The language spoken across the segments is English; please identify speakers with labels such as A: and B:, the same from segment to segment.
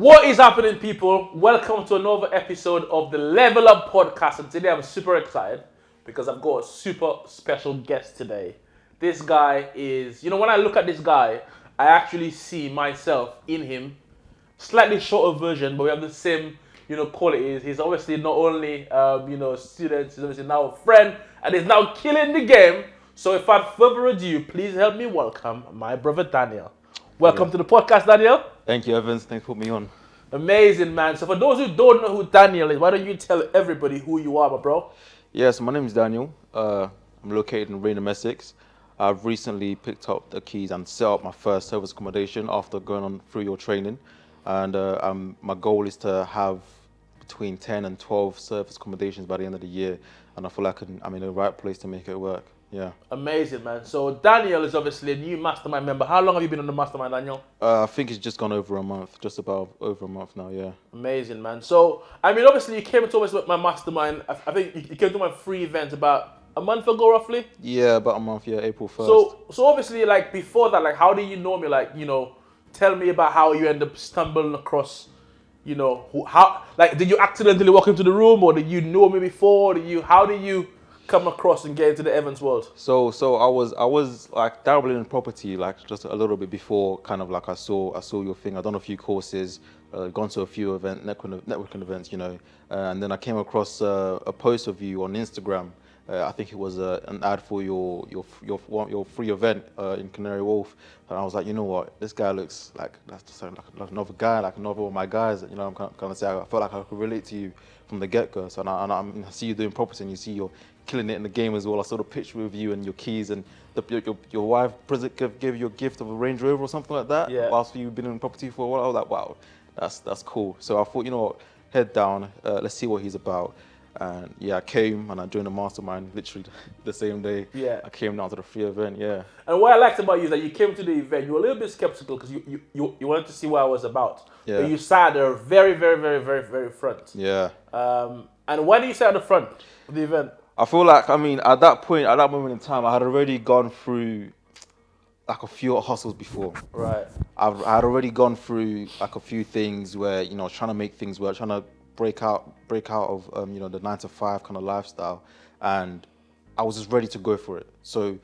A: What is happening, people? Welcome to another episode of the Level Up podcast. And today I'm super excited because I've got a super special guest today. This guy is, when I look at this guy, I actually see myself in him. Slightly shorter version, but we have the same, qualities. He's obviously not only, student, he's obviously now a friend, and he's now killing the game. So without further ado, please help me welcome my brother Daniel. Welcome to the podcast, Daniel.
B: Thank you, Evans. Thanks for putting me on.
A: Amazing, man. So for those who don't know who Daniel is, why don't you tell everybody who you are, my bro?
B: Yes, my name is Daniel. I'm located in Raynham, Essex. I've recently picked up the keys and set up my first service accommodation after going on through your training. And my goal is to have between 10 and 12 service accommodations by the end of the year. And I feel like I'm in the right place to make it work. Yeah.
A: Amazing, man. So Daniel is obviously a new Mastermind member. How long have you been on the Mastermind, Daniel?
B: I think it's just gone over a month, just about over a month now, yeah.
A: Amazing, man. So, obviously you came to my Mastermind. I think you came to my free event about a month ago, roughly?
B: Yeah, about a month, yeah, April 1st.
A: So obviously, before that, how do you know me? Tell me about how you end up stumbling across, did you accidentally walk into the room, or did you know me before? How do you come across and get into the Evans world?
B: So I was like dabbling in property just a little bit before, kind of like I saw your thing. I've done a few courses, gone to a few networking events, and then I came across a post of you on Instagram. I think it was an ad for your free event in Canary Wharf, and I was like, you know what, this guy looks like another guy, like another one of my guys. I'm kind of say I felt like I could relate to you from the get-go. So I see you doing property, and you see you're killing it in the game as well. I saw the picture with you and your keys, and your wife gave you a gift of a Range Rover or something like that.
A: Yeah.
B: Whilst you've been in property for a while, I was like, wow, that's cool. So I thought, you know what, head down, let's see what he's about. And yeah, I came and I joined the Mastermind literally the same day.
A: Yeah.
B: I came down to the free event, yeah.
A: And what I liked about you is that you came to the event, you were a little bit skeptical because you wanted to see what I was about.
B: Yeah.
A: But you sat there very, very, very, very, very front.
B: Yeah.
A: And why do you sit at the front of the event?
B: I feel like, at that moment in time, I had already gone through like a few hustles before.
A: Right.
B: I had already gone through like a few things where, trying to make things work, trying to break out of, the 9-to-5 kind of lifestyle. And I was just ready to go for it. So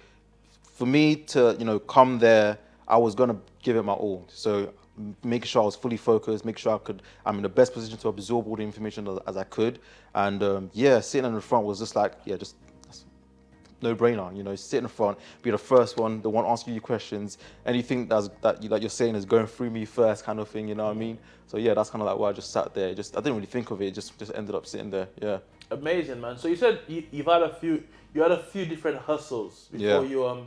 B: for me to, come there, I was going to give it my all. So making sure I was fully focused, make sure I'm in the best position to absorb all the information as I could. And sitting in the front was just like, just no brainer, sit in the front, be the first one, the one asking you questions, anything that you're saying is going through me first kind of thing, you know what I mean? So yeah, that's kind of like why I just sat there. I didn't really think of it, just ended up sitting there, yeah.
A: Amazing, man. So you said you had a few different hustles before you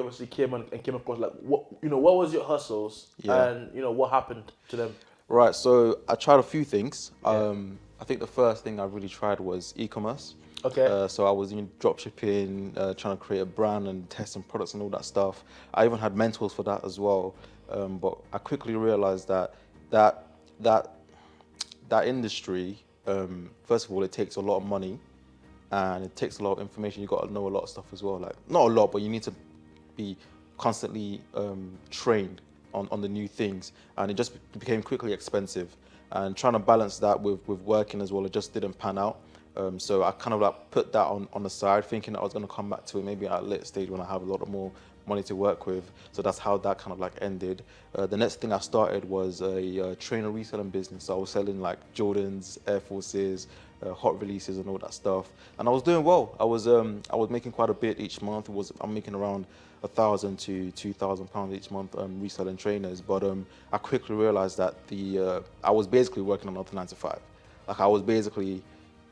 A: obviously came across, like, what was your hustles?
B: Yeah.
A: And what happened to them?
B: Right, so I tried a few things.
A: Yeah.
B: I think the first thing I really tried was e-commerce.
A: Okay.
B: So I was in drop shipping, trying to create a brand and testing products and all that stuff. I even had mentors for that as well. But I quickly realized that industry, first of all, it takes a lot of money and it takes a lot of information. You got to know a lot of stuff as well. Like, not a lot, but you need to be constantly trained on the new things. And it just became quickly expensive. And trying to balance that with working as well, it just didn't pan out. So I kind of like put that on the side, thinking that I was going to come back to it maybe at a later stage when I have a lot more money to work with. So that's how that kind of like ended. The next thing I started was a trainer reselling business. So I was selling like Jordans, Air Forces, hot releases and all that stuff. And I was doing well. I was making quite a bit each month. I'm making around £1,000 to £2,000 each month reselling trainers. But I quickly realized that I was basically working another 9-to-5. Like, I was basically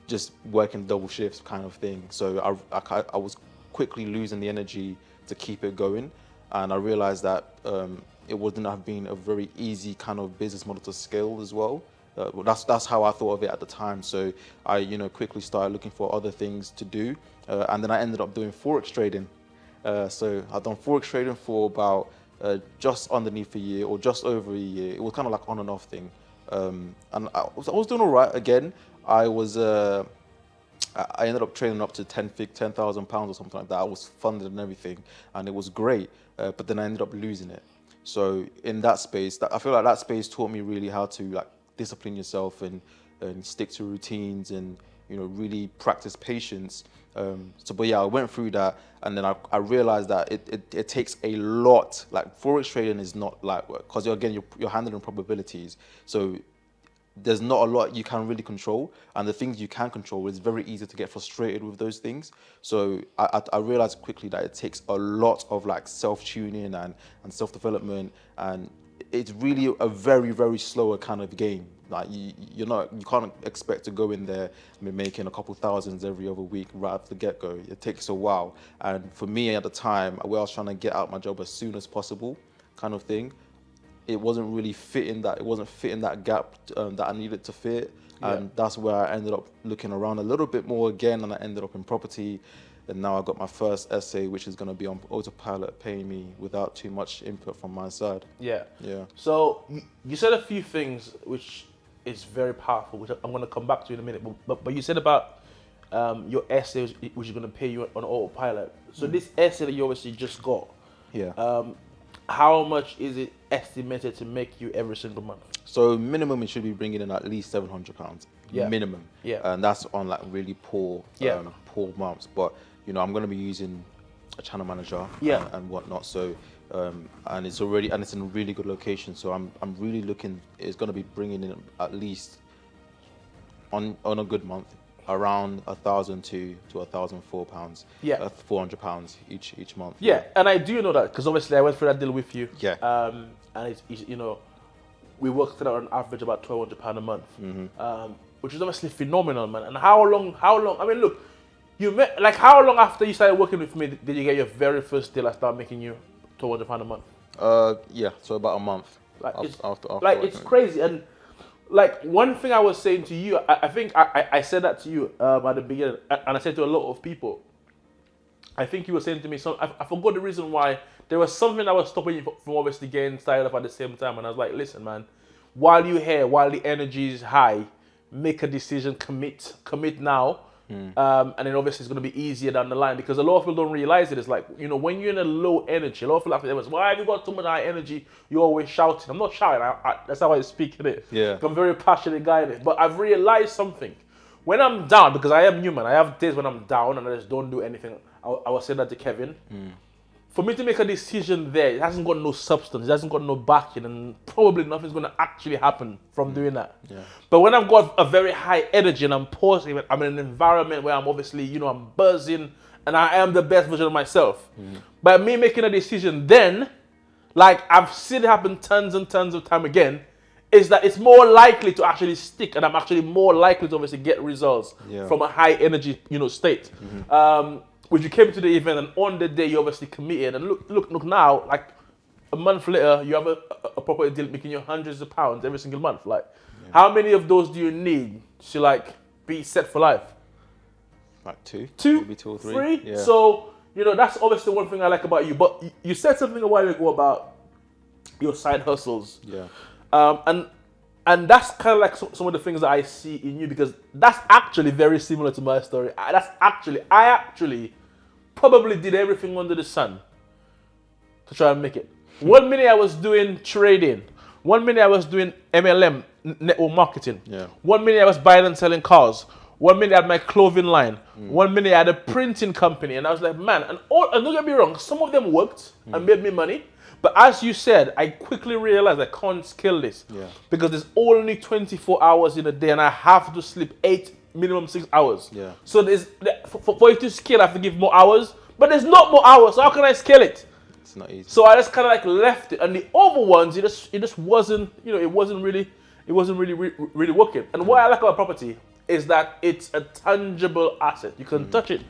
B: just working double shifts kind of thing. So I was quickly losing the energy to keep it going. And I realized that it wouldn't have been a very easy kind of business model to scale as well. That's how I thought of it at the time. So I quickly started looking for other things to do. And then I ended up doing Forex trading. So I've done Forex trading for about just underneath a year or just over a year. It was kind of like on and off thing. And I was doing all right. Again, I ended up trading up to £10,000 or something like that. I was funded and everything, and it was great. But then I ended up losing it. So in that space, I feel like that space taught me really how to like discipline yourself and stick to routines and really practice patience. But yeah, I went through that, and then I realized that it takes a lot. Like forex trading is not light work because you're handling probabilities. So there's not a lot you can really control, and the things you can control, it's very easy to get frustrated with those things. So I realized quickly that it takes a lot of like self-tuning and self-development, and it's really a very, very slower kind of game. Like you can't expect to go in there and be making a couple thousands every other week right off the get-go. It takes a while, and for me at the time, where I was trying to get out my job as soon as possible, kind of thing, it wasn't really fitting that. It wasn't fitting that gap that I needed to fit, and that's where I ended up looking around a little bit more again, and I ended up in property, and now I got my first essay, which is going to be on autopilot, paying me without too much input from my side.
A: Yeah.
B: Yeah.
A: So you said a few things which is very powerful, which I'm going to come back to in a minute. But you said about your essay, which is going to pay you on autopilot. So this essay that you obviously just got, how much is it estimated to make you every single month?
B: So minimum, it should be bringing in at least £700.
A: Yeah.
B: Minimum.
A: Yeah.
B: And that's on like really poor months. But I'm going to be using a channel manager and whatnot. So and it's in a really good location. So I'm really looking. It's going to be bringing in at least on a good month around £1,000 to £1,004.
A: Yeah.
B: £400 each month.
A: Yeah, and I do know that because obviously I went through that deal with you.
B: Yeah.
A: And it's we worked it out on average about £1,200 a month, which is obviously phenomenal, man. And how long? I mean, look, how long after you started working with me did you get your very first deal that started making you £1,200 a month?
B: So about a month.
A: Like
B: after
A: it's crazy. And like one thing I was saying to you, I think I said that to you at the beginning, and I said to a lot of people. I think you were saying to me, I forgot the reason why. There was something that was stopping you from obviously getting started up at the same time. And I was like, listen, man, while you're here, while the energy is high, make a decision, commit now. And then obviously it's going to be easier down the line, because a lot of people don't realize it. It's like, when you're in a low energy, a lot of people have to say, why have you got too much high energy? You're always shouting. I'm not shouting. That's how I speak in it.
B: Yeah.
A: I'm a very passionate guy in it. But I've realized something. When I'm down, because I am human, I have days when I'm down and I just don't do anything. I was saying that to Kevin. For me to make a decision there, it hasn't got no substance, it hasn't got no backing, and probably nothing's going to actually happen from doing that.
B: Yeah.
A: But when I've got a very high energy and I'm positive, I'm in an environment where I'm obviously, I'm buzzing and I am the best version of myself. By me making a decision then, like I've seen it happen tons and tons of time again, is that it's more likely to actually stick, and I'm actually more likely to obviously get results from a high energy, state. When you came to the event and on the day you obviously committed, and look now, like a month later, you have a property deal making you hundreds of pounds every single month. Like, how many of those do you need to like be set for life?
B: Like two,
A: maybe
B: 2 or 3.
A: Three.
B: Yeah.
A: So that's obviously one thing I like about you. But you said something a while ago about your side hustles.
B: Yeah.
A: And that's kind of like some of the things that I see in you, because that's actually very similar to my story. I actually probably did everything under the sun to try and make it. 1 minute I was doing trading. 1 minute I was doing MLM, network marketing.
B: Yeah.
A: 1 minute I was buying and selling cars. 1 minute I had my clothing line. 1 minute I had a printing company. And I was like, man, and don't get me wrong, some of them worked and made me money. But as you said, I quickly realized I can't scale this.
B: Yeah.
A: Because there's only 24 hours in a day and I have to sleep 8, minimum 6 hours.
B: Yeah.
A: So for it to scale, I have to give more hours. But there's not more hours, so how can I scale it?
B: It's not easy.
A: So I just kind of like left it. And the other ones, it just wasn't, it wasn't really working. And what I like about property is that it's a tangible asset. You can touch it.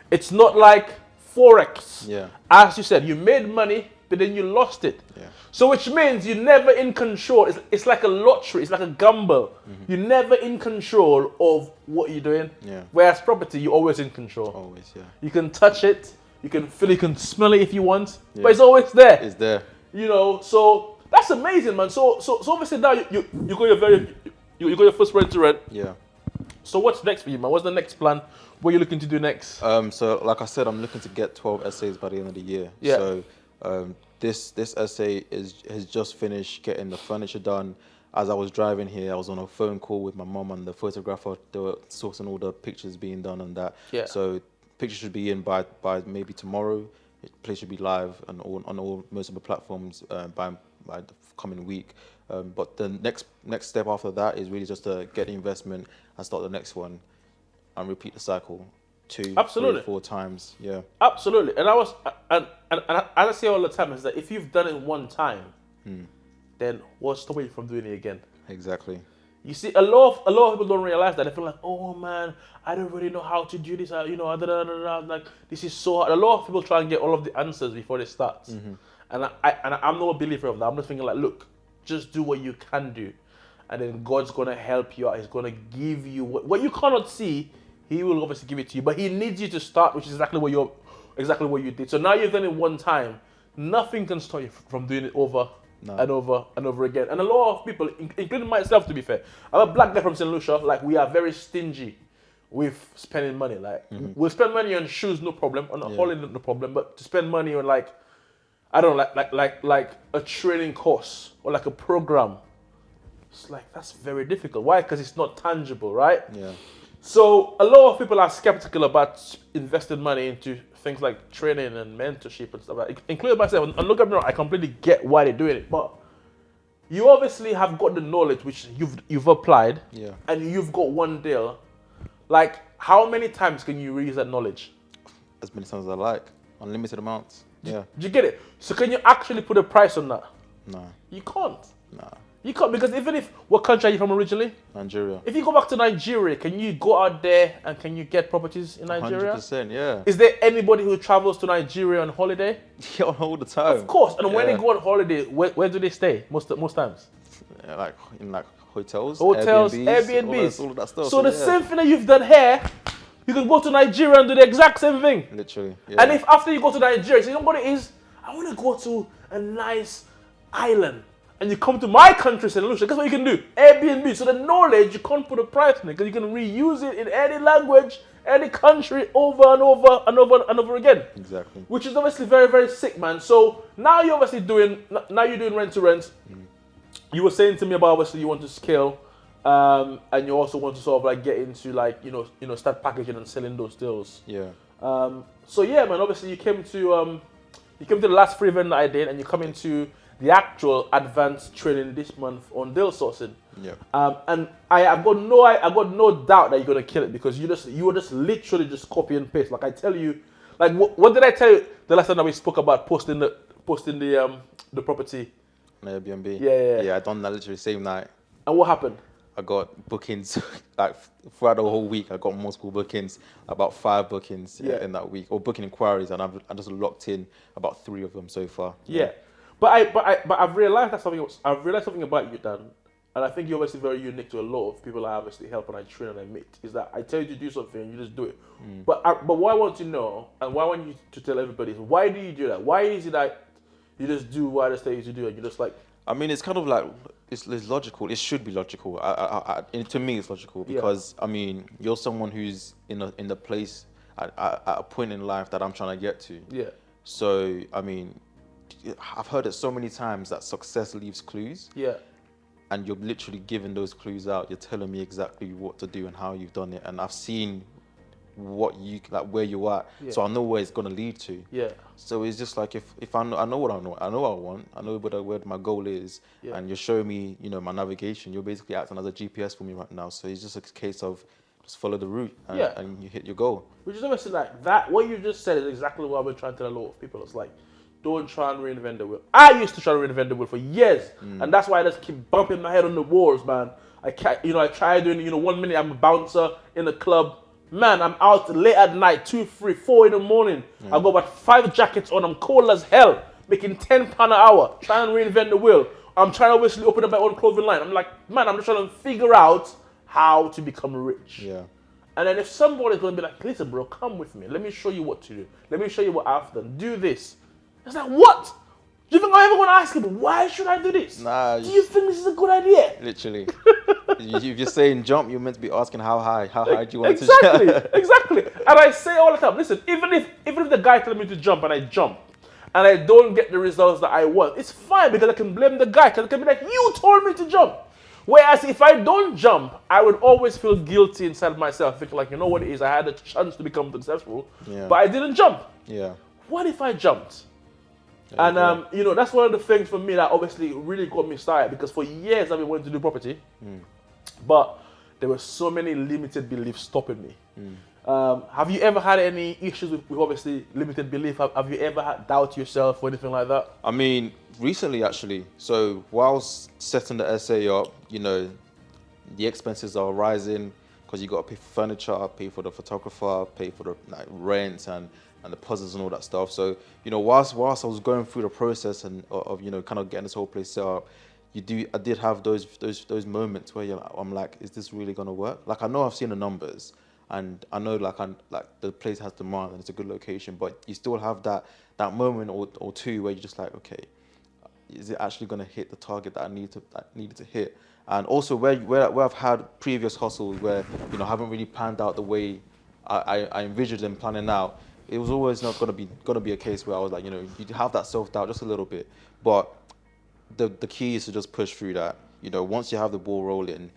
A: It's not like Forex.
B: Yeah.
A: As you said, you made money, but then you lost it.
B: Yeah.
A: So which means you're never in control. It's like a lottery. It's like a gamble. You're never in control of what you're doing.
B: Yeah.
A: Whereas property, you're always in control.
B: Always, yeah.
A: You can touch it. You can feel it. You can smell it if you want. Yeah. But it's always there.
B: It's there.
A: So that's amazing, man. So obviously now you got your first rent to rent.
B: Yeah.
A: So what's next for you, man? What's the next plan? What are you looking to do next?
B: So like I said, I'm looking to get 12 essays by the end of the year.
A: Yeah.
B: So this essay has just finished getting the furniture done. As I was driving here, I was on a phone call with my mom and the photographer. They were sourcing all the pictures being done and that.
A: Yeah.
B: So pictures should be in by maybe tomorrow. The place should be live and on all most of the platforms by the coming week. But the next step after that is really just to get the investment and start the next one, and repeat the cycle 2,
A: Absolutely.
B: 3, 4 times. Yeah.
A: Absolutely. And and as I say all the time is that if you've done it one time, then what's stopping you from doing it again?
B: Exactly.
A: You see, a lot of people don't realize that. They feel like, oh man, I don't really know how to do this. Like this is so hard. A lot of people try and get all of the answers before they start, and I'm not a believer of that. I'm just thinking like, look, just do what you can do, and then God's gonna help you out. He's gonna give you what you cannot see. He will obviously give it to you, but He needs you to start, which is exactly what you did. So now you've done it one time. Nothing can stop you from doing it over.
B: No.
A: And over again. And a lot of people, including myself to be fair, I'm a black guy from St. Lucia, like we are very stingy with spending money. Like we'll spend money on shoes, no problem, on a holiday, no problem, but to spend money on like, I don't know, like a training course or like a program, it's like, that's very difficult. Why? Because it's not tangible, right?
B: Yeah.
A: So a lot of people are skeptical about investing money into things like training and mentorship and stuff like that, including myself. And look at me wrong, I completely get why they're doing it. But you obviously have got the knowledge which you've applied, and you've got one deal. Like, how many times can you reuse that knowledge?
B: As many times as I like, unlimited amounts. Yeah.
A: Do you get it? So can you actually put a price on that?
B: No.
A: You can't.
B: Nah.
A: You can't, because even if, what country are you from originally?
B: Nigeria.
A: If you go back to Nigeria, can you go out there and can you get properties in Nigeria?
B: 100%, yeah.
A: Is there anybody who travels to Nigeria on holiday?
B: Yeah, all the time.
A: Of course. And when they go on holiday, where do they stay most times?
B: Yeah, like in like hotels,
A: Airbnbs,
B: all of that stuff.
A: So the same thing that you've done here, you can go to Nigeria and do the exact same thing.
B: Literally. Yeah.
A: And if after you go to Nigeria, so you know what it is? I want to go to a nice island. And you come to my country, St. Lucia, guess what you can do? Airbnb. So the knowledge, you can't put a price on it because you can reuse it in any language, any country, over and over again.
B: Exactly.
A: Which is obviously very, very sick, man. So now you're obviously doing rent to rent. You were saying to me about obviously you want to scale, and you also want to sort of like get into like, start packaging and selling those deals.
B: Yeah.
A: So yeah, man, obviously you came to the last free event that I did, and you come into the actual advanced training this month on deal sourcing.
B: Yeah.
A: And I've got no doubt that you're gonna kill it, because you were just literally just copy and paste. Like I tell you, like what did I tell you the last time that we spoke about posting the property?
B: On Airbnb.
A: Yeah.
B: I done that literally same night.
A: And what happened?
B: I got bookings like throughout the whole week. I got multiple bookings, about 5 bookings in that week, or booking inquiries, and I just locked in about 3 of them so far.
A: Yeah. But I've realized something about you, Dan, and I think you're obviously very unique to a lot of people I obviously help and I train and I meet. Is that I tell you to do something and you just do it. But what I want to know, and what I want you to tell everybody, is why do you do that? Why is it that you just do what I just tell you to do, and you just like? I
B: mean, it's kind of like it's logical. It should be logical. To me, it's logical because I mean, you're someone who's in the place at a point in life that I'm trying to get to.
A: Yeah.
B: So I mean, I've heard it so many times that success leaves clues.
A: Yeah.
B: And you're literally giving those clues out. You're telling me exactly what to do and how you've done it. And I've seen what you like, where you are.
A: Yeah.
B: So I know where it's gonna lead to.
A: Yeah.
B: So it's just like if I know what I know what I want. I know where my goal is. Yeah. And you're showing me, my navigation. You're basically acting as a GPS for me right now. So it's just a case of just follow the route and you hit your goal.
A: Which is obviously like that. What you just said is exactly what I've been trying to tell a lot of people. It's like, don't try and reinvent the wheel. I used to try to reinvent the wheel for years, and that's why I just keep bumping my head on the walls, man. I try doing, 1 minute I'm a bouncer in a club. Man, I'm out late at night, 2, 3, 4 in the morning. I've got about 5 jackets on. I'm cold as hell, making £10 an hour, trying to reinvent the wheel. I'm trying to obviously open up my own clothing line. I'm like, man, I'm just trying to figure out how to become rich.
B: Yeah.
A: And then if somebody's going to be like, listen, bro, come with me. Let me show you what to do. Let me show you what I've done. Do this. It's like, what? Do you think I'm ever going to ask him, why should I do this?
B: Nah.
A: Do you think this is a good idea?
B: Literally. If you're saying jump, you're meant to be asking how high do you want
A: to
B: jump?
A: Exactly. And I say all the time, listen, even if the guy tells me to jump and I jump, and I don't get the results that I want, it's fine because I can blame the guy, because I can be like, you told me to jump. Whereas if I don't jump, I would always feel guilty inside myself, thinking like, you know what it is, I had a chance to become successful,
B: Yeah.
A: but I didn't jump.
B: Yeah.
A: What if I jumped?
B: Yeah,
A: And you know, that's one of the things for me that obviously really got me started, because for years I've been wanting to do property, but there were so many limited beliefs stopping me. Have you ever had any issues with obviously limited belief? Have you ever had doubt yourself or anything like that?
B: I mean, recently actually. So whilst setting the essay up, you know, the expenses are rising because you got to pay for furniture, pay for the photographer, pay for the like, rent and deposits and all that stuff. So you know, whilst I was going through the process and of you know kind of getting this whole place set up, I did have those moments where I'm like, is this really gonna work? Like I know I've seen the numbers. And I know like the place has demand and it's a good location, but you still have that moment or two where you're just like, okay, is it actually going to hit the target that I needed to hit? And also where I've had previous hustles where you know haven't really planned out the way I envisioned them planning out, it was always not going to be a case where I was like, you know, you have that self-doubt just a little bit, but the key is to just push through that. You know, once you have the ball rolling,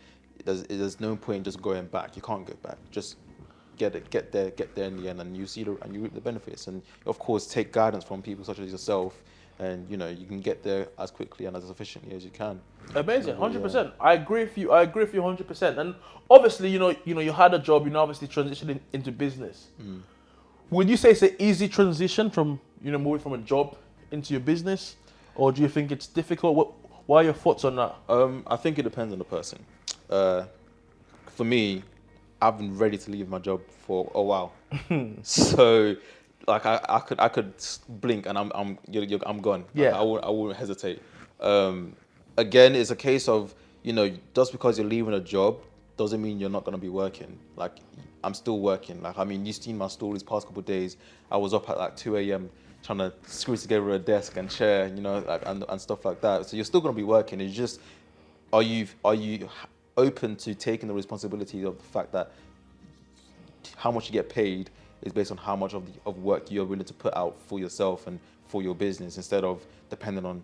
B: there's no point just going back. You can't go back. Just get there in the end, and you reap the benefits. And of course, take guidance from people such as yourself, and you know you can get there as quickly and as efficiently as you can.
A: Amazing, 100%. I agree with you. 100%. And obviously, you know, you had a job. You know, obviously transitioning into business. Would you say it's an easy transition from moving from a job into your business, or do you think it's difficult? What are your thoughts on that?
B: I think it depends on the person. For me, I've been ready to leave my job for a while. So, like I could blink and I'm gone.
A: Yeah.
B: Like, I wouldn't hesitate. Again, it's a case of just because you're leaving a job doesn't mean you're not gonna be working. Like I'm still working. Like I mean, you've seen my stories past couple of days. I was up at like 2 a.m. trying to screw together a desk and chair, like, and stuff like that. So you're still gonna be working. It's just, are you open to taking the responsibility of the fact that how much you get paid is based on how much of work you're willing to put out for yourself and for your business, instead of depending on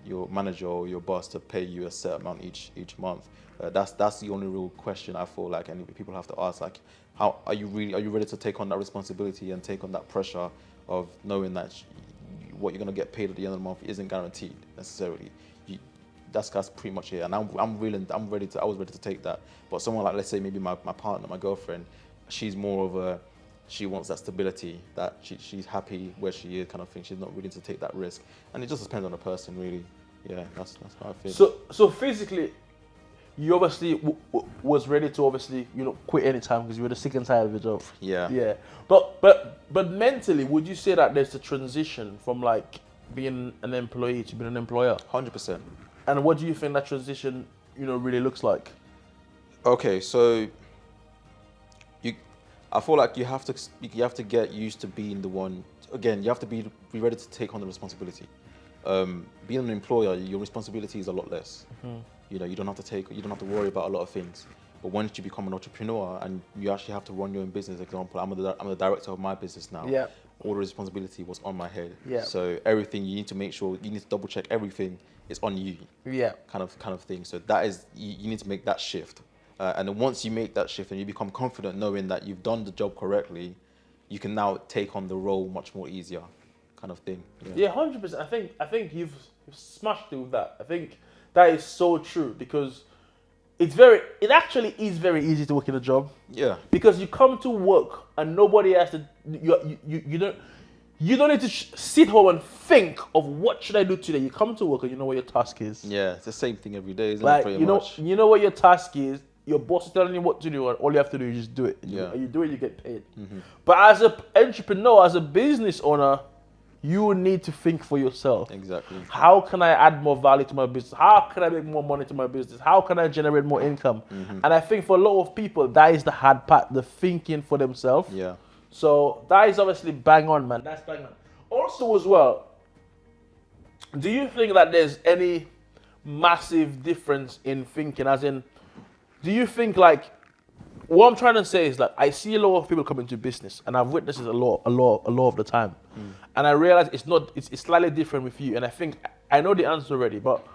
B: your manager or your boss to pay you a set amount each month. That's the only real question I feel like people have to ask. Like, how are you ready to take on that responsibility and take on that pressure of knowing that what you're going to get paid at the end of the month isn't guaranteed necessarily. That's pretty much it. And I was ready to take that. But someone like, let's say maybe my partner, my girlfriend, she's more of she wants that stability, that she's happy where she is kind of thing. She's not willing to take that risk. And it just depends on the person really. Yeah, that's how I feel.
A: So physically, you obviously was ready to obviously quit anytime because you were sick and tired of the job.
B: Yeah.
A: Yeah. But mentally, would you say that there's a transition from like being an employee to being an employer?
B: 100%.
A: And what do you think that transition really looks like?
B: Okay, so I feel like you have to get used to being the one. Again, you have to be ready to take on the responsibility. Being an employer, your responsibility is a lot less. Mm-hmm. You don't have to worry about a lot of things. But once you become an entrepreneur and you actually have to run your own business, example, I'm the director of my business now.
A: Yeah.
B: All the responsibility was on my head.
A: Yeah.
B: So everything you need to make sure, you need to double check everything is on you.
A: Yeah.
B: Kind of thing. So that is, you need to make that shift. And then once you make that shift and you become confident knowing that you've done the job correctly, you can now take on the role much more easier, kind of thing.
A: Yeah, 100%. I think you've smashed it with that. I think that is so true because it actually is very easy to work in a job.
B: Yeah.
A: Because you come to work and nobody has to. You don't need to sit home and think of what should I do today. You come to work and you know what your task is.
B: Yeah, it's the same thing every day, isn't
A: like,
B: it? Pretty much.
A: You know what your task is. Your boss is telling you what to do, and all you have to do is just do it.
B: Yeah.
A: And you do it, you get paid.
B: Mm-hmm.
A: But as an entrepreneur, as a business owner, you need to think for yourself.
B: Exactly.
A: How can I add more value to my business? How can I make more money to my business? How can I generate more income? Mm-hmm. And I think for a lot of people, that is the hard part, the thinking for themselves.
B: Yeah.
A: So that is obviously bang on, man. That's bang on. Also as well, do you think that there's any massive difference in thinking? As in, do you think like what I'm trying to say is that I see a lot of people come into business, and I've witnessed it a lot of the time, and I realize it's slightly different with you. And I think I know the answer already, but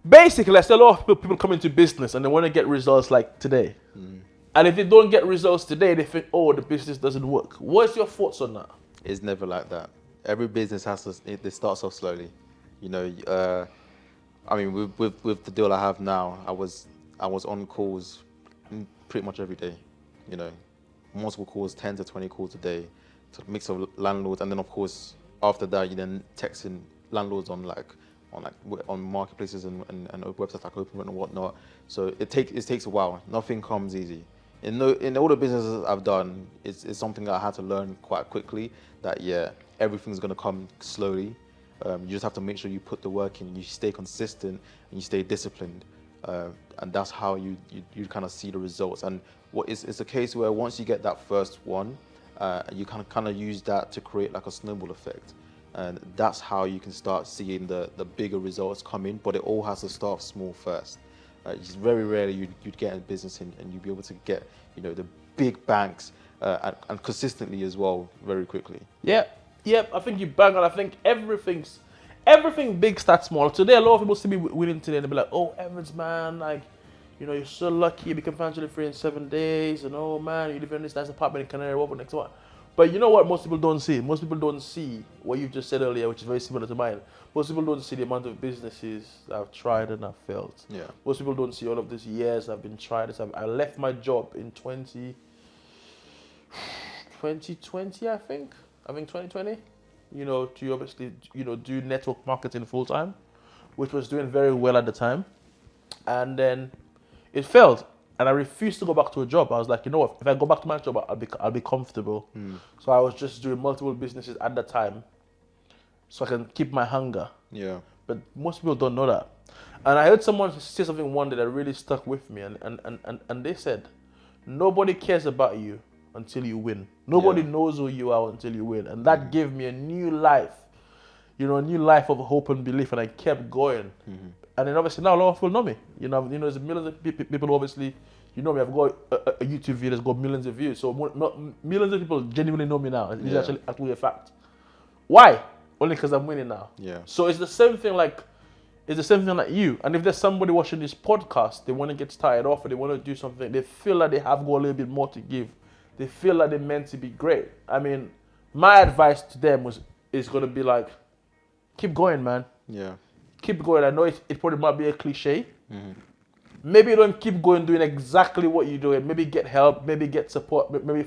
A: basically, I see a lot of people come into business and they want to get results like today. And if they don't get results today, they think, oh, the business doesn't work. What's your thoughts on that?
B: It's never like that. Every business it starts off slowly. You know, I mean, with the deal I have now, I was on calls pretty much every day. You know, multiple calls, 10 to 20 calls a day, to a mix of landlords, and then of course after that you then texting landlords on marketplaces and websites like OpenRent and whatnot. So it takes a while. Nothing comes easy. In all the businesses I've done, it's something that I had to learn quite quickly. That everything's gonna come slowly. You just have to make sure you put the work in, you stay consistent, and you stay disciplined, and that's how you kind of see the results. And it's a case where once you get that first one, you kind of use that to create like a snowball effect, and that's how you can start seeing the bigger results come in. But it all has to start small first. It's very rarely you'd get in business and you'd be able to get the big banks and consistently as well very quickly.
A: Yeah. I think you bang on. I think everything big starts small. Today, a lot of people see me winning today and they be like, "Oh, Evans, man, like, you're so lucky you become financially free in 7 days, and oh man, you live in this nice apartment in Canary Wharf next one." But you know what most people don't see? Most people don't see what you just said earlier, which is very similar to mine. Most people don't see the amount of businesses I've tried and I've failed.
B: Yeah.
A: Most people don't see all of these years I've been trying this. I left my job in 2020, I think 2020, to obviously, do network marketing full time, which was doing very well at the time. And then it failed. And I refused to go back to a job. I was like, you know what? If I go back to my job, I'll be comfortable. So I was just doing multiple businesses at the time, so I can keep my hunger.
B: Yeah.
A: But most people don't know that. And I heard someone say something one day that really stuck with me. And they said, nobody cares about you until you win. Nobody knows who you are until you win. And that gave me a new life, a new life of hope and belief. And I kept going. And then obviously now a lot of people know me. There's millions of people who obviously, me. I've got a YouTube video that's got millions of views. So millions of people genuinely know me now. It's actually a fact. Why? Only because I'm winning now.
B: Yeah.
A: So it's the same thing like you. And if there's somebody watching this podcast, they want to get started off or they want to do something, they feel like they have got a little bit more to give. They feel like they're meant to be great. I mean, my advice to them is going to be like, keep going, man.
B: Yeah.
A: Keep going. I know it probably might be a cliche. Maybe you don't keep going doing exactly what you're doing. Maybe get help. Maybe get support. Maybe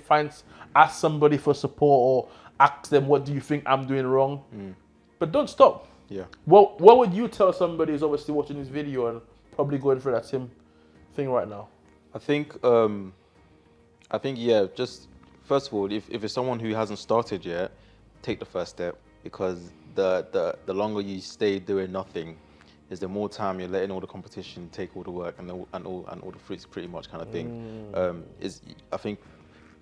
A: ask somebody for support or ask them, what do you think I'm doing wrong? But don't stop.
B: Yeah.
A: What would you tell somebody who's obviously watching this video and probably going through that same thing right now?
B: I think just first of all, if it's someone who hasn't started yet, take the first step, because the longer you stay doing nothing, is the more time you're letting all the competition take all the work and all the fruits, pretty much, kind of thing. I think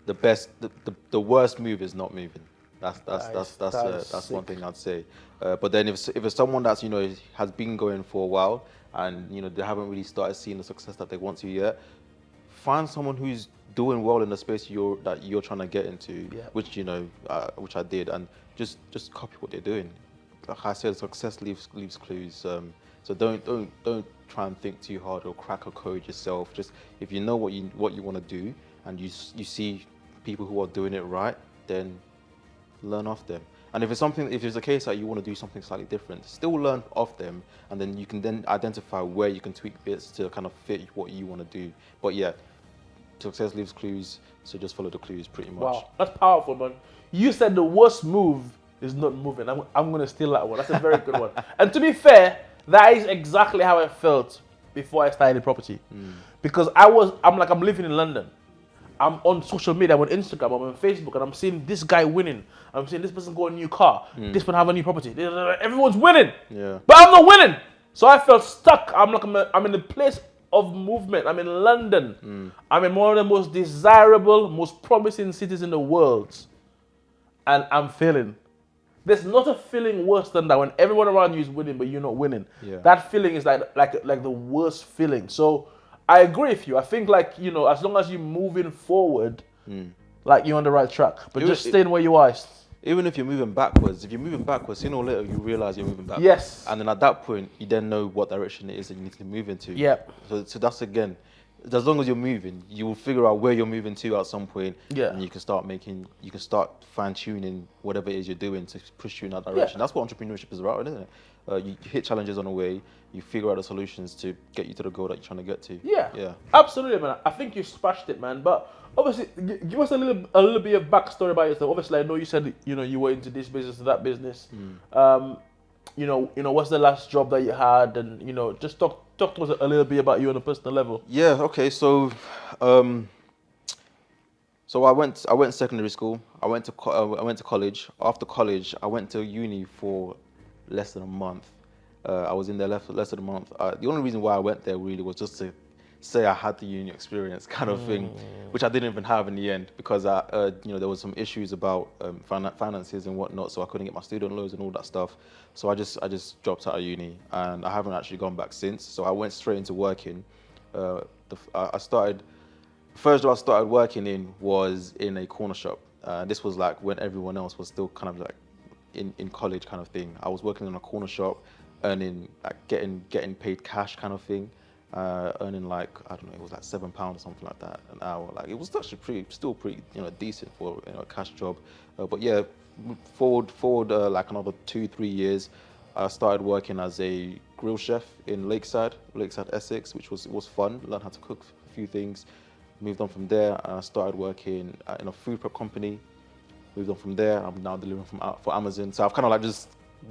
B: the worst move is not moving. That's one thing I'd say. But then if it's someone that's has been going for a while and they haven't really started seeing the success that they want to yet, find someone who's doing well in the space that you're trying to get into, which I did, and just copy what they're doing. Like I said, success leaves clues. So don't try and think too hard or crack a code yourself. Just if you know what you want to do and you see people who are doing it right, then learn off them. And if it's a case that you want to do something slightly different, still learn off them, and then you can then identify where you can tweak bits to kind of fit what you want to do. But yeah, success leaves clues, so just follow the clues pretty much.
A: Wow, that's powerful, man. You said the worst move is not moving. I'm going to steal that one. That's a very good one. And to be fair, that is exactly how I felt before I started property. Because I'm living in London. I'm on social media, I'm on Instagram, I'm on Facebook, and I'm seeing this guy winning. I'm seeing this person go a new car, this one have a new property. Everyone's winning, but I'm not winning. So I felt stuck. I'm in a place of movement. I'm in London. I'm in one of the most desirable, most promising cities in the world, and I'm failing. There's not a feeling worse than that when everyone around you is winning, but you're not winning. That feeling is like the worst feeling. So I agree with you. I think like, you know, as long as you're moving forward, like you're on the right track. But just staying where you are.
B: Even if you're moving backwards, sooner or later you realize you're moving backwards.
A: Yes.
B: And then at that point, you then know what direction it is that you need to move into.
A: Yeah.
B: So that's again, as long as you're moving, you will figure out where you're moving to at some point.
A: Yeah.
B: And you can start fine tuning whatever it is you're doing to push you in that direction. That's what entrepreneurship is about, isn't it? You hit challenges on the way, you figure out the solutions to get you to the goal that you're trying to get to.
A: Yeah. Absolutely, man. I think you smashed it, man. But obviously, give us a little bit of backstory about yourself. Obviously, I know you said, you know, you were into this business, that business. You know, what's the last job that you had, and you know, just talk to us a little bit about you on a personal level.
B: Yeah. Okay. So, I went secondary school. I went to college. After college, I went to uni for less than a month. I was in there less than a month. The only reason why I went there really was just to say I had the uni experience kind of thing, which I didn't even have in the end because you know, there was some issues about finances and whatnot, so I couldn't get my student loans and all that stuff. So I just dropped out of uni, and I haven't actually gone back since. So I went straight into working. The first job I started working in was in a corner shop. This was like when everyone else was still kind of like in college kind of thing. I was working in a corner shop, earning like getting paid cash kind of thing. Earning like, I don't know, it was like £7 or something like that an hour. Like it was actually still pretty, you know, decent for, you know, a cash job. But yeah, forward like another 2-3 years, I started working as a grill chef in Lakeside, Essex, which was fun. Learned how to cook a few things. Moved on from there, and I started working in a food prep company. Moved on from there, I'm now delivering for Amazon. So I've kind of like just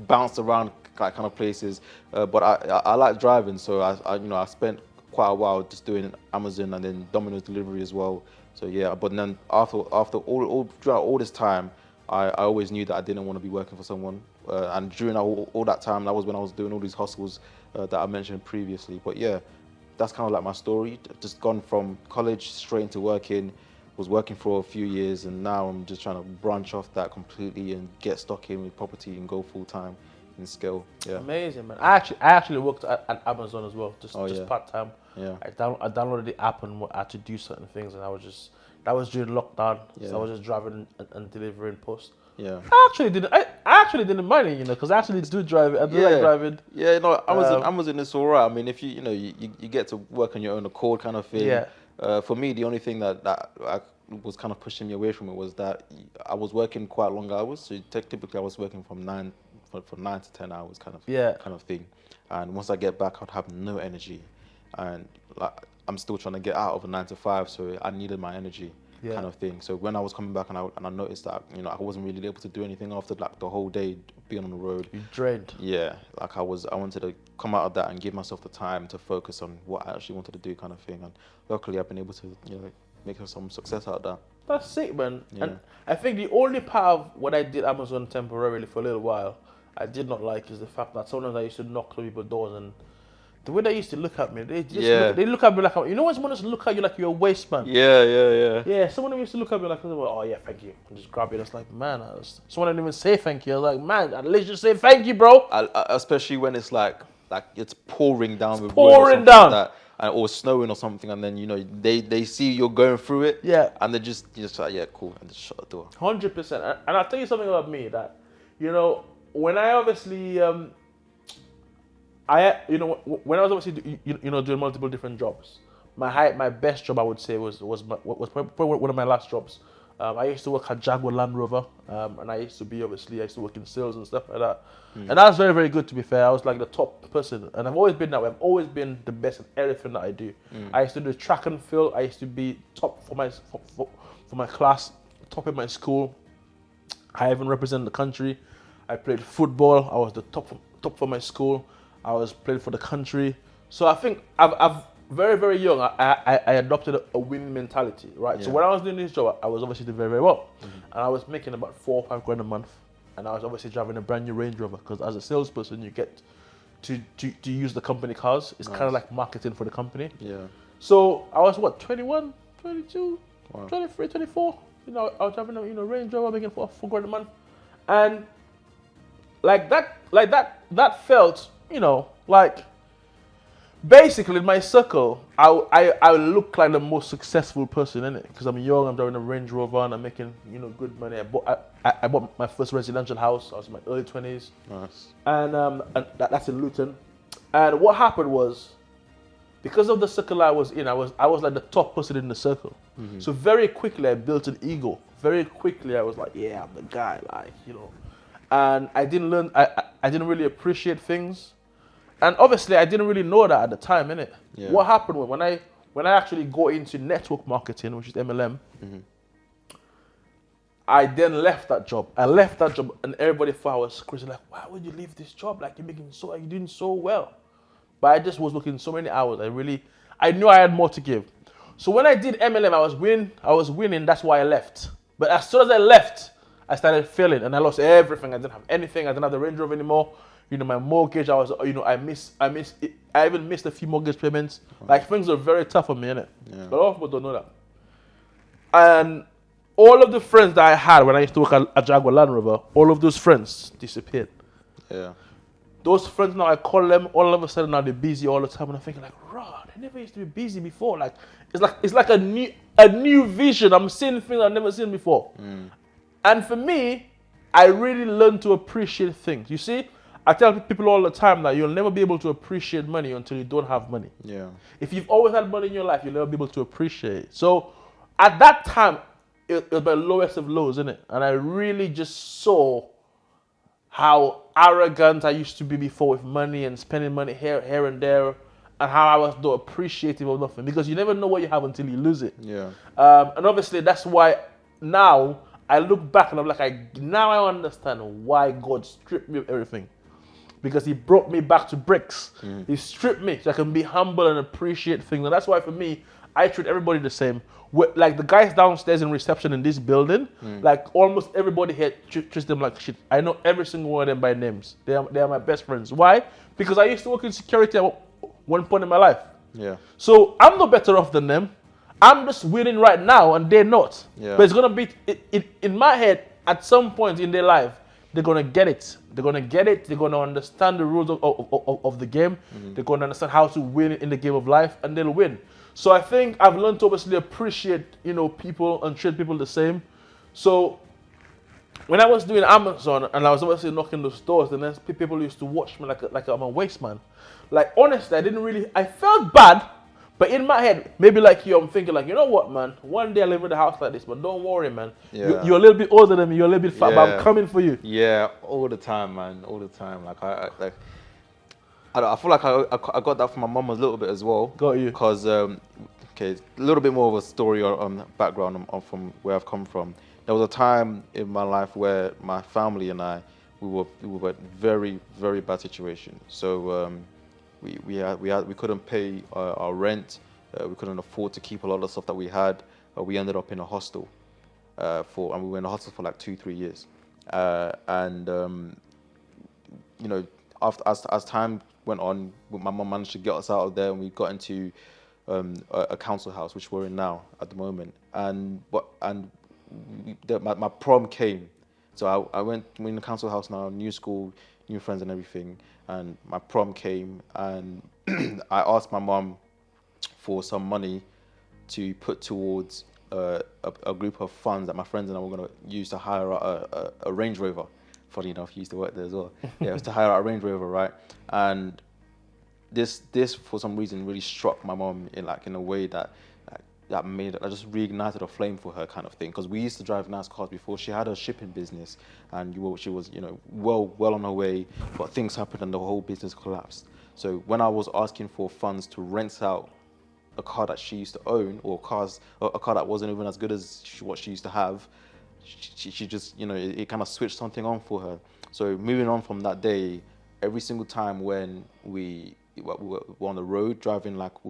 B: bounced around like kind of places, but I like driving, so I spent quite a while just doing Amazon and then Domino's delivery as well. So yeah, but then after throughout all this time, I always knew that I didn't want to be working for someone, and during all that time, that was when I was doing all these hustles that I mentioned previously. But yeah, that's kind of like my story. Just gone from college straight into working. Was working for a few years, and now I'm just trying to branch off that completely and get stuck in with property and go full time in scale. Yeah.
A: Amazing, man. I actually worked at Amazon as well, just part time.
B: Yeah.
A: I downloaded the app and I had to do certain things, and that was during lockdown.
B: Yeah.
A: So I was just driving and delivering post.
B: Yeah.
A: I actually didn't mind it, you know, because I actually do drive it. I do like driving.
B: Yeah, you know, Amazon is all right. I mean, if you know, you get to work on your own accord kind of thing.
A: Yeah.
B: For me, the only thing that I was kind of pushing me away from it was that I was working quite long hours. So typically I was working from 9 to 10 hours kind of thing. And once I get back, I'd have no energy. And like, I'm still trying to get out of a 9 to 5, so I needed my energy kind of thing. So when I was coming back and I noticed that, you know, I wasn't really able to do anything after like the whole day being on the road.
A: You drained.
B: Yeah, like I wanted to come out of that and give myself the time to focus on what I actually wanted to do kind of thing. And luckily I've been able to, you know, make some success out of that.
A: That's sick, man.
B: Yeah.
A: And I think the only part of what I did Amazon temporarily for a little while I did not like is the fact that sometimes I used to knock on people's doors, and the way they used to look at me, they look at me like, you know when someone just look at you like you're a waste man? Yeah, someone of them used to look at me like, oh yeah, thank you, and just grab it. It's like, man, someone didn't even say thank you. I was like, man, at least just say thank you, bro.
B: Especially when it's like it's pouring down with
A: pouring down.
B: Like that, or snowing or something, and then, you know, they see you're going through it, and they're just like, yeah, cool, and just shut the door.
A: 100%. And I'll tell you something about me that, you know, when I obviously when I was obviously doing multiple different jobs, my best job I would say was probably one of my last jobs. I used to work at Jaguar Land Rover, and I used to work in sales and stuff like that. And that was very, very good, to be fair. I was like the top person, and I've always been that way. I've always been the best at everything that I do. I used to do track and field. I used to be top for my class, top in my school. I even represented the country. I played football. I was the top for my school. I was playing for the country. So I think I've very, very young, I adopted a winning mentality, right? Yeah. So when I was doing this job, I was obviously doing very, very well. And I was making about 4 or 5 grand a month. And I was obviously driving a brand new Range Rover, because as a salesperson, you get to use the company cars. It's kind of like marketing for the company. Yeah. So I was 21, 22, 23, 24. You know, I was driving a Range Rover, making 4 grand a month. And that felt, you know, like basically in my circle, I look like the most successful person in it because I'm young. I'm driving a Range Rover and I'm making good money. I bought my first residential house. I was in my early 20s.
B: Nice.
A: And that's in Luton. And what happened was, because of the circle I was in, I was like the top person in the circle. So very quickly I built an ego. Very quickly I was like, yeah, I'm the guy, And I didn't learn. I didn't really appreciate things, and obviously I didn't really know that at the time, innit?
B: Yeah.
A: What happened when I actually got into network marketing, which is MLM, I then left that job. I left that job, and everybody thought I was crazy. Like, why would you leave this job? Like, you're doing so well. But I just was working so many hours. I knew I had more to give. So when I did MLM, I was winning. That's why I left. But as soon as I left, I started failing, and I lost everything. I didn't have anything. I didn't have the Range Rover anymore. My mortgage. I even missed a few mortgage payments. Like, things were very tough on me, innit?
B: Yeah.
A: But a lot of people don't know that. And all of the friends that I had when I used to work at Jaguar Land Rover, all of those friends disappeared.
B: Yeah.
A: Those friends now, I call them, all of a sudden now they're busy all the time, and I'm thinking like, Rod, they never used to be busy before. Like, it's like a new vision. I'm seeing things I've never seen before. And for me, I really learned to appreciate things. You see, I tell people all the time that you'll never be able to appreciate money until you don't have money.
B: Yeah.
A: If you've always had money in your life, you'll never be able to appreciate it. So at that time, it was my lowest of lows, isn't it? And I really just saw how arrogant I used to be before with money and spending money here and there, and how I was not appreciative of nothing, because you never know what you have until you lose it.
B: Yeah.
A: And obviously that's why now I look back and I'm like, now I understand why God stripped me of everything. Because he brought me back to bricks. He stripped me so I can be humble and appreciate things. And that's why for me, I treat everybody the same. Like the guys downstairs in reception in this building, like almost everybody here treats them like shit. I know every single one of them by names. They are my best friends. Why? Because I used to work in security at one point in my life.
B: Yeah.
A: So I'm no better off than them. I'm just winning right now and they're not.
B: Yeah.
A: But it's going to be, in my head, at some point in their life, they're going to get it. They're going to get it. They're going to understand the rules of the game. They're going to understand how to win in the game of life, and they'll win. So I think I've learned to obviously appreciate, people and treat people the same. So when I was doing Amazon and I was obviously knocking those doors, and then people used to watch me like I'm a waste man. Like, honestly, I felt bad, but in my head, maybe like you, I'm thinking like, you know what, man? One day I'll live in a house like this, but don't worry, man.
B: Yeah.
A: You're a little bit older than me. You're a little bit fat, but I'm coming for you.
B: Yeah, all the time, man. All the time. Like, I feel like I got that from my mum a little bit as well.
A: Got you.
B: Because, a little bit more of a story on background on from where I've come from. There was a time in my life where my family and I, we were in a very, very bad situation. So we couldn't pay our rent. We couldn't afford to keep a lot of stuff that we had. We ended up in a hostel and we were in a hostel for like 2-3 years. As time went on, my mum managed to get us out of there, and we got into a council house, which we're in now at the moment. My prom came, so we're in the council house now, new school, new friends and everything. And my prom came, and I asked my mum for some money to put towards a group of funds that my friends and I were going to use to hire out a Range Rover. Funny enough, he used to work there as well. Yeah, it was to hire out a Range Rover, right? And this for some reason really struck my mom in a way that just reignited a flame for her, kind of thing. Because we used to drive nice cars before. She had a shipping business, and she was well on her way, but things happened and the whole business collapsed. So when I was asking for funds to rent out a car that she used to own, or a car that wasn't even as good as what she used to have, she just, it kind of switched something on for her. So moving on from that day, every single time when we were on the road driving, like a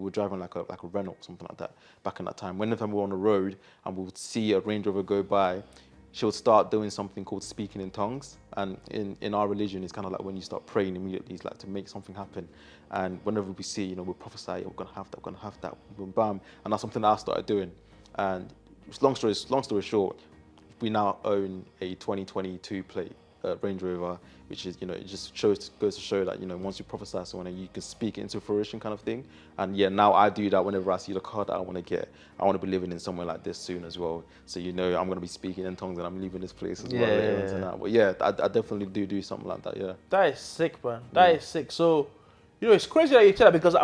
B: Renault, something like that, back in that time, whenever we were on the road and we would see a Range Rover go by, she would start doing something called speaking in tongues. And in our religion, it's kind of like when you start praying immediately, it's like to make something happen. And whenever we see, we prophesy, we're going to have that, boom, bam. And that's something that I started doing. And long story short, we now own a 2022 plate Range Rover, which is, it just goes to show that, once you prophesy someone and you can speak it into fruition kind of thing. And yeah, now I do that whenever I see the car that I want to get. I want to be living in somewhere like this soon as well. So, I'm going to be speaking in tongues and I'm leaving this place as well later on tonight. But yeah, I definitely do something like that, yeah.
A: That is sick, man. That is sick. So, it's crazy that you tell that, because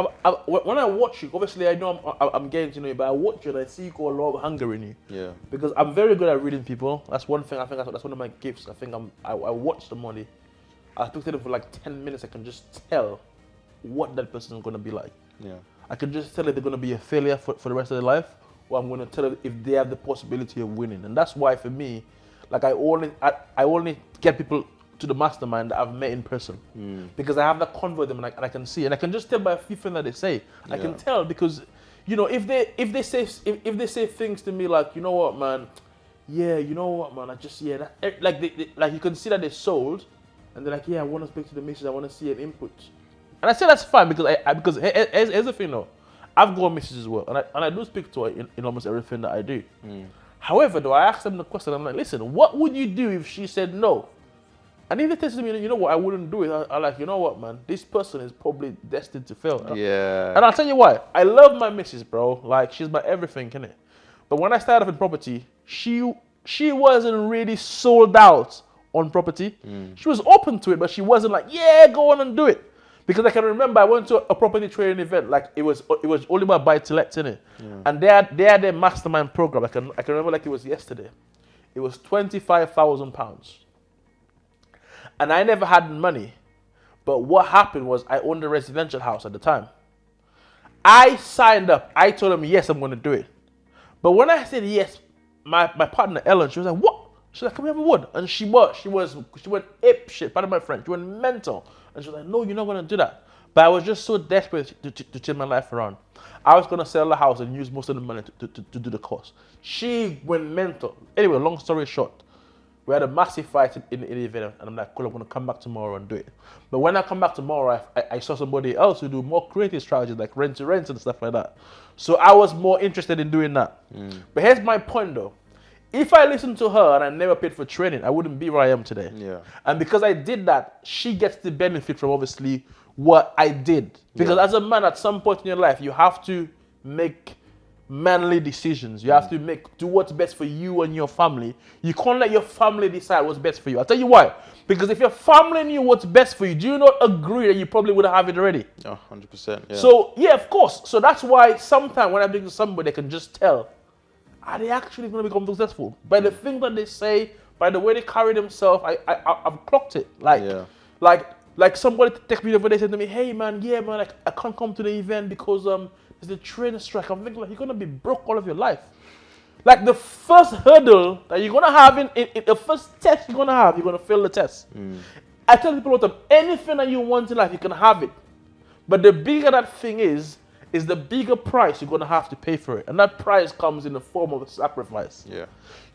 A: when I watch you, obviously I know I'm getting to know you, but I watch you and I see you got a lot of hunger in you.
B: Yeah.
A: Because I'm very good at reading people. That's one thing. I think that's one of my gifts. I think I watch somebody. I speak to them for like 10 minutes. I can just tell what that person is going to be like.
B: Yeah.
A: I can just tell if they're going to be a failure for the rest of their life, or I'm going to tell them if they have the possibility of winning. And that's why, for me, like I only get people to the mastermind that I've met in person, because I have that convo with them and I can see, and I can just tell by a few things that they say. I can tell because, if they say things to me like, you know what, man, I just that, like you can see that they're sold, and they're like, yeah, I want to speak to the missus, I want to see an input, and I say that's fine because here's the thing though, I've got a missus as well, and I do speak to her in almost everything that I do. However, though, I ask them the question, I'm like, listen, what would you do if she said no? And if they tell me, you know what, I wouldn't do it, I'm like, you know what, man, this person is probably destined to fail.
B: Yeah.
A: And I'll tell you why. I love my missus, bro. Like, she's my everything, innit? But when I started off in property, she wasn't really sold out on property. She was open to it, but she wasn't like, yeah, go on and do it. Because I can remember I went to a property training event, like it was only about buy-to-let, innit? Yeah. And they had their mastermind program. I can remember like it was yesterday. It was £25,000. And I never had money. But what happened was I owned a residential house at the time. I signed up. I told them, yes, I'm going to do it. But when I said yes, my partner, Ellen, she was like, what? She's like, can we have a word? And she went ape shit, pardon my French. She went mental. And she was like, no, you're not going to do that. But I was just so desperate to change my life around. I was going to sell the house and use most of the money to do the course. She went mental. Anyway, long story short, we had a massive fight in the event, and I'm like, cool, I'm going to come back tomorrow and do it. But when I come back tomorrow, I saw somebody else who do more creative strategies, like rent-to-rent and stuff like that. So I was more interested in doing that. But here's my point, though. If I listened to her and I never paid for training, I wouldn't be where I am today. Yeah. And because I did that, she gets the benefit from, obviously, what I did. Because as a man, at some point in your life, you have to make manly decisions. You have to do what's best for you and your family. You can't let your family decide what's best for you. I'll tell you why. Because if your family knew what's best for you, do you not agree that you probably would have it already?
B: Oh, 100%. Yeah.
A: So, yeah, of course. So that's why sometimes when I speak to somebody, I can just tell, are they actually going to become successful? By the things that they say, by the way they carry themselves, I've clocked it. Like somebody text me the other day, said to me, hey man, like I can't come to the event because there's a train strike. I'm thinking like, you're going to be broke all of your life. Like the first hurdle that you're going to have in the first test you're going to have, you're going to fail the test. I tell people all the time, anything that you want in life, you can have it. But the bigger that thing is the bigger price you're going to have to pay for it. And that price comes in the form of a sacrifice. Yeah.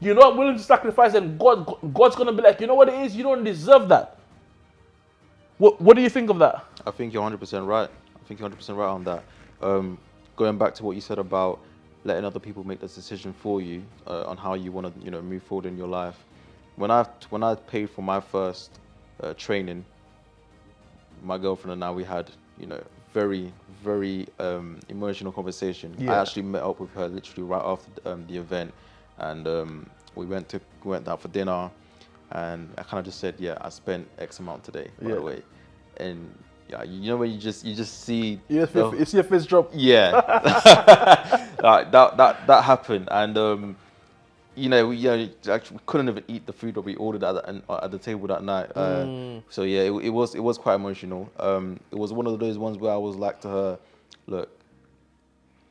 A: You're not willing to sacrifice, and God's going to be like, you know what it is? You don't deserve that. What do you think of that?
B: I think you're 100% right. On that. Going back to what you said about letting other people make the decision for you on how you want to, move forward in your life. When I paid for my first training, my girlfriend and I, we had, very, very emotional conversation. Yeah. I actually met up with her literally right after the event, and we went out for dinner, and I kind of just said, yeah, I spent X amount today, by the way, and yeah, when you just see
A: you see your face drop.
B: Yeah, that happened, and we actually couldn't even eat the food that we ordered at the table that night. So yeah, it was quite emotional. It was one of those ones where I was like to her, look,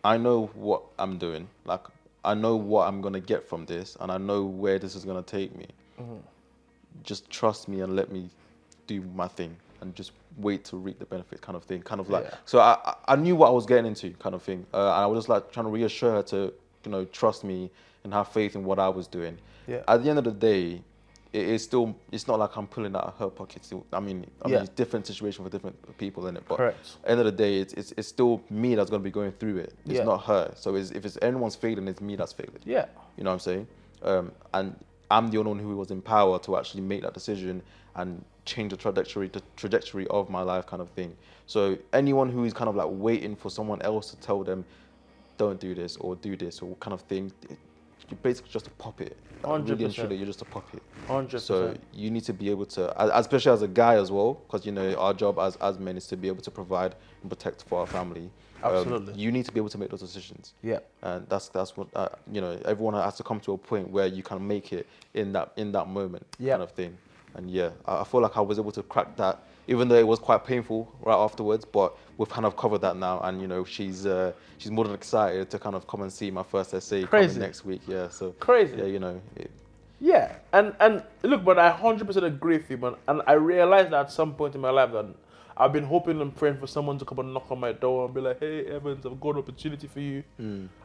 B: I know what I'm doing. Like, I know what I'm gonna get from this, and I know where this is gonna take me. Just trust me and let me do my thing, and just wait to reap the benefit, kind of thing. Kind of like, so I knew what I was getting into, kind of thing. And I was just like trying to reassure her to, trust me and have faith in what I was doing. Yeah. At the end of the day, it's not like I'm pulling out of her pocket. I mean, it's different situation for different people, in it. But at the end of the day, it's still me that's going to be going through it. It's not her. So if it's anyone's failing, it's me that's failing. Yeah. You know what I'm saying? And I'm the only one who was in power to actually make that decision and change the trajectory of my life kind of thing. So anyone who is kind of like waiting for someone else to tell them, don't do this or do this or kind of thing, you're basically just a puppet. Like, really and truly, you're just a puppet.
A: 100%.
B: So you need to be able to, especially as a guy as well, because you know our job as men is to be able to provide and protect for our family.
A: Absolutely.
B: You need to be able to make those decisions.
A: Yeah.
B: And that's what you know. Everyone has to come to a point where you can make it in that moment, kind of thing. And yeah, I feel like I was able to crack that, even though it was quite painful right afterwards. But we've kind of covered that now, and you know, she's more than excited to kind of come and see my first essay coming next week. Yeah, so
A: crazy.
B: Yeah, you know.
A: Yeah, and look, but I 100% agree with you, man. And I realized that at some point in my life that I've been hoping and praying for someone to come and knock on my door and be like, hey, Evans, I've got an opportunity for you.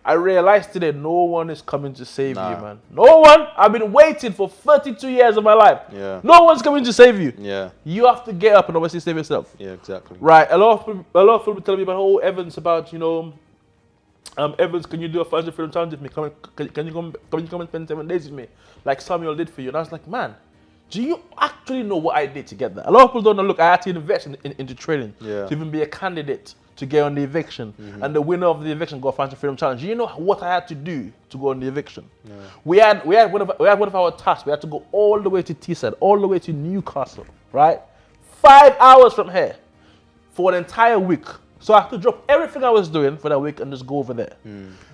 A: I realized today no one is coming to save you, man. No one. I've been waiting for 32 years of my life.
B: Yeah.
A: No one's coming to save you.
B: Yeah.
A: You have to get up and obviously save yourself.
B: Yeah, exactly.
A: Right. A lot of people tell me about, oh, Evans, about, you know, Evans, can you do a financial freedom challenge with me? Can you come and spend 7 days with me, like Samuel did for you? And I was like, man, do you actually know what I did to get that? A lot of people don't know. Look, I had to invest into training to even be a candidate to get on the eviction, and the winner of the eviction got a financial freedom challenge. Do you know what I had to do to go on the eviction? Yeah. We had one of our tasks. We had to go all the way to Teesside, all the way to Newcastle, right? 5 hours from here for an entire week. So I had to drop everything I was doing for that week and just go over there.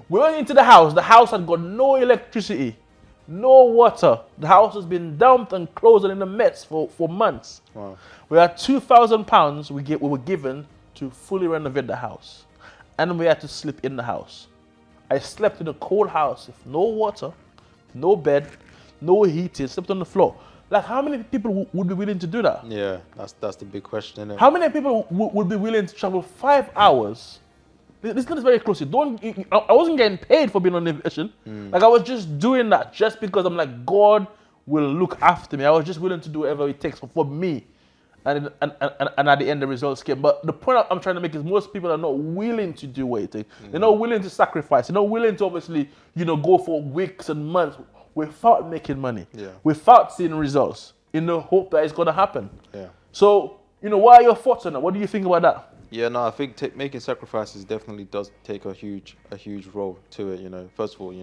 A: We went into the house. The house had got no electricity, no water. The house has been dumped and closed and in a mess for months.
B: Wow.
A: We had £2,000 we were given to fully renovate the house. And we had to sleep in the house. I slept in a cold house with no water, no bed, no heating, slept on the floor. Like, how many people would be willing to do that?
B: Yeah, that's the big question, isn't it?
A: How many people would be willing to travel 5 hours? This is very close. I wasn't getting paid for being on the eviction. Like, I was just doing that just because I'm like, God will look after me. I was just willing to do whatever it takes for me. And at the end, the results came. But the point I'm trying to make is most people are not willing to do what it takes. They're not willing to sacrifice. They're not willing to obviously, go for weeks and months without making money, without seeing results, in the hope that it's going to happen. Yeah. So, what are your thoughts on that? What do you think about that?
B: Yeah, no, I think making sacrifices definitely does take a huge role to it. First of all,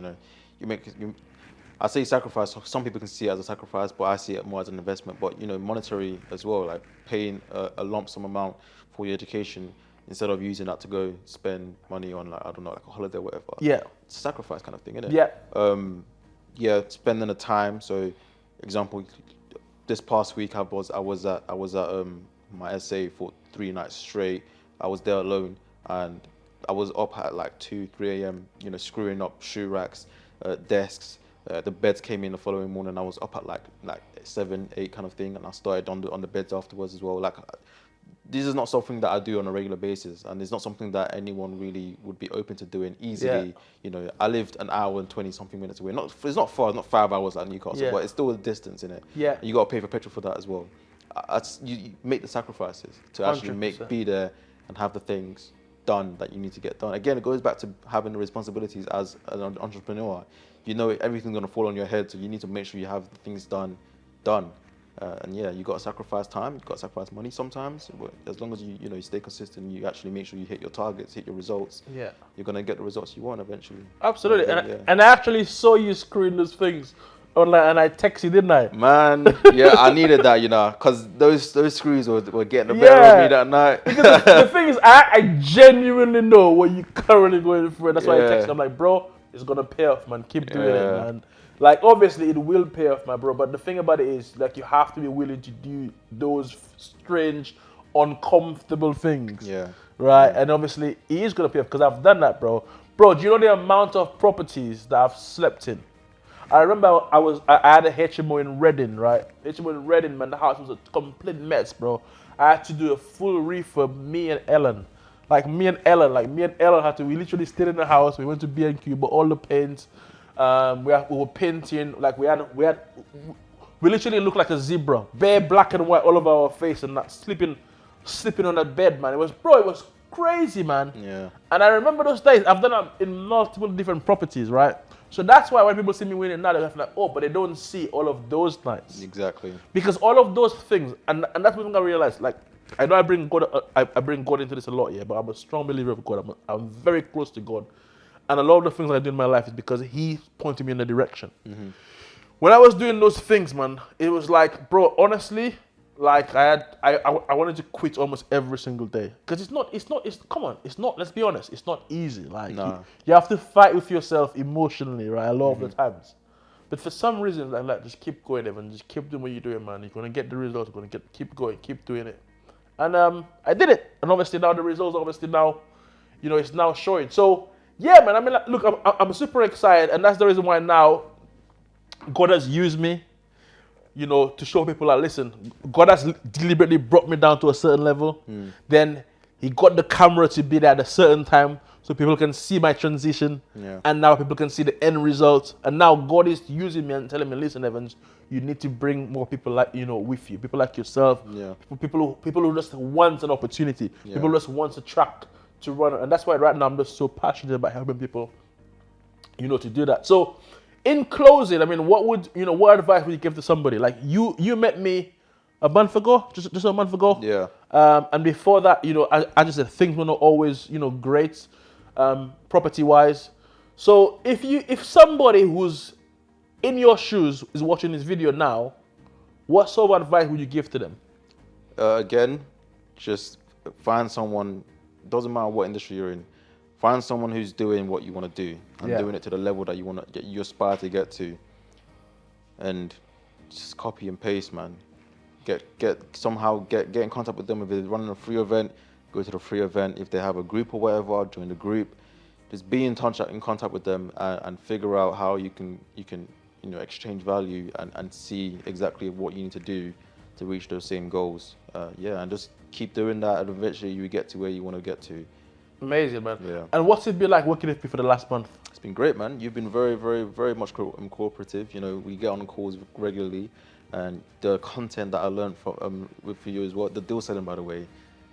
B: I say sacrifice. Some people can see it as a sacrifice, but I see it more as an investment. But monetary as well, like paying a lump sum amount for your education instead of using that to go spend money on, like, I don't know, like a holiday or whatever. Yeah, it's a sacrifice kind of thing, isn't it? Yeah. Spending the time. So, example, this past week I was at my essay for 3 nights straight. I was there alone, and I was up at like 2, 3 a.m. Screwing up shoe racks, desks. The beds came in the following morning. I was up at like 7, 8 kind of thing, and I started on the beds afterwards as well. Like, this is not something that I do on a regular basis, and it's not something that anyone really would be open to doing easily. Yeah. I lived an hour and 20 something minutes away. It's not far. It's not 5 hours like Newcastle, but it's still a distance in it. Yeah. And you got to pay for petrol for that as well. You make the sacrifices to actually
A: 100%.
B: Be there and have the things done that you need to get done. Again, it goes back to having the responsibilities as an entrepreneur. Everything's going to fall on your head, so you need to make sure you have the things done. And yeah, you got to sacrifice time, you got to sacrifice money sometimes. But as long as you stay consistent, you actually make sure you hit your targets, hit your results. Yeah, you're going to get the results you want eventually.
A: Absolutely. And I actually saw you screwing those things online, and I texted you, didn't I?
B: Man, yeah, I needed that, because those screws were getting the better of me that night.
A: Because the thing is, I genuinely know what you're currently going through, and that's why I texted. I'm like, bro, it's gonna pay off, man. Keep doing it, man. Like, obviously, it will pay off, my bro. But the thing about it is, like, you have to be willing to do those strange, uncomfortable things. Yeah. Right. Yeah. And obviously, it is gonna pay off because I've done that, bro. Bro, do you know the amount of properties that I've slept in? I remember I had a HMO in Reading, right? HMO in Reading, man. The house was a complete mess, bro. I had to do a full refurb. Me and Ellen had to. We literally stayed in the house. We went to B&Q, but all the paints. We were painting. Like we literally looked like a zebra, bare black and white all over our face, and that sleeping on that bed, man. It was crazy, man. Yeah. And I remember those days. I've done it in multiple different properties, right? So that's why when people see me winning now, they're like, oh, but they don't see all of those nights.
B: Exactly.
A: Because all of those things, and that's what I realized. Like, I know I bring God, I bring God into this a lot, yeah, but I'm a strong believer of God. I'm very close to God. And a lot of the things I do in my life is because He pointed me in a direction.
B: Mm-hmm.
A: When I was doing those things, man, it was like, bro, honestly, like I wanted to quit almost every single day. Because come on, it's not, let's be honest, it's not easy. Like,
B: No.
A: you have to fight with yourself emotionally, right, a lot of the times. But for some reason, like just keep going, Evan, just keep doing what you're doing, man. You're going to get the results, you're going to keep going, keep doing it. And I did it. And obviously now the results, now, it's now showing. So, yeah, man, I mean, like, look, I'm super excited. And that's the reason why now God has used me, to show people that, listen, God has deliberately brought me down to a certain level. Then He got the camera to be there at a certain time so people can see my transition.
B: Yeah.
A: And now people can see the end result. And now God is using me and telling me, listen, Evans, you need to bring more people like, with you. People like yourself.
B: Yeah.
A: People who just want an opportunity.
B: Yeah.
A: People who just want a track to run. And that's why right now I'm just so passionate about helping people, to do that. So, in closing, I mean, what advice would you give to somebody? Like, you met me a month ago, just a month ago.
B: Yeah.
A: And before that, I just said things were not always, great, property-wise. So if somebody who's in your shoes is watching this video now, what sort of advice would you give to them?
B: Again, just find someone, doesn't matter what industry you're in, find someone who's doing what you want to do and doing it to the level that you aspire to get to, and just copy and paste, man. Get in contact with them. If they're running a free event, go to the free event. If they have a group or whatever, join the group. Just be in contact with them and figure out how you can exchange value and see exactly what you need to do to reach those same goals. And just keep doing that, and eventually you get to where you want to get to.
A: Amazing, man.
B: Yeah.
A: And what's it been like working with you for the last month?
B: It's been great, man. You've been very, very, very much cooperative. We get on calls regularly, and the content that I learned from with you as well. The deal selling, by the way,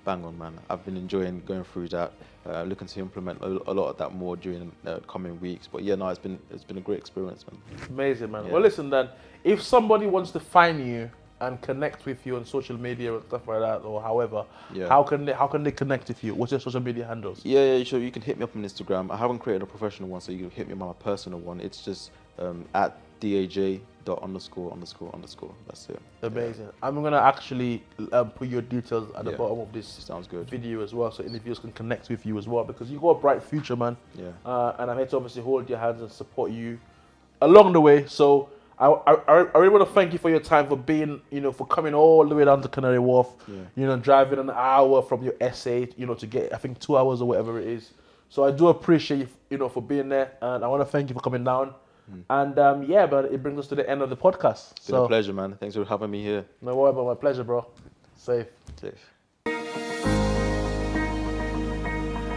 B: bang on, man. I've been enjoying going through that. Looking to implement a lot of that more during the coming weeks. But yeah, no, it's been a great experience, man.
A: Amazing, man.
B: Yeah.
A: Well, listen, then, if somebody wants to find you and connect with you on social media and stuff like that, or however, how can they connect with you? What's your social media handles?
B: Yeah, sure. You can hit me up on Instagram. I haven't created a professional one, so you can hit me on my personal one. It's just at daj.___. That's it.
A: Amazing. Yeah. I'm gonna actually put your details at the bottom of this
B: Sounds good.
A: video as well, so individuals can connect with you as well, because you got a bright future, man.
B: Yeah.
A: And I'm here to obviously hold your hands and support you along the way. So I really want to thank you for your time, for being, for coming all the way down to Canary Wharf.
B: Yeah.
A: Driving an hour from your SA, to get, I think, 2 hours or whatever it is. So I do appreciate you, for being there, and I want to thank you for coming down. And but it brings us to the end of the podcast.
B: It's been a pleasure, man. Thanks for having me here.
A: No worry about my pleasure, bro. Safe.